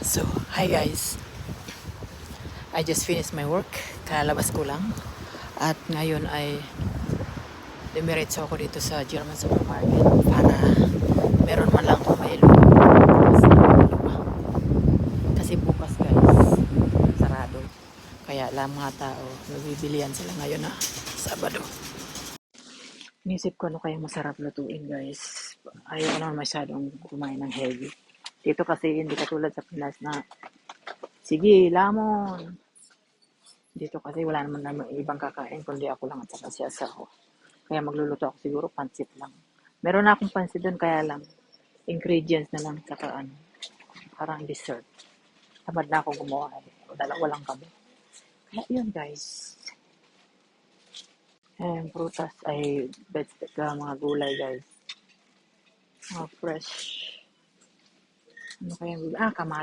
So, hi guys. I just finished my work. Kalalabas ko lang. At ngayon ay dumiretso ako dito sa German supermarket para meron man lang akong mailo. Kasi bukas guys, sarado. Kaya lang mga tao, nabibilian sila ngayon na Sabado. Nisip ko ano kaya masarap lutuin guys. Ayaw naman masyadong kumain ng heavy. Dito kasi hindi katulad sa Pinas na sige, lamon. Dito kasi wala naman naman ibang kakain kundi ako lang at saka si asawa. Kaya magluluto ako siguro pansit lang. Meron na akong pansit doon kaya lang ingredients na lang saka parang dessert. Tamad na akong gumawa Dalawa lang kami. Kaya yun guys. Prutas ay mga gulay guys. Mga fresh. Ano kaya kamatis.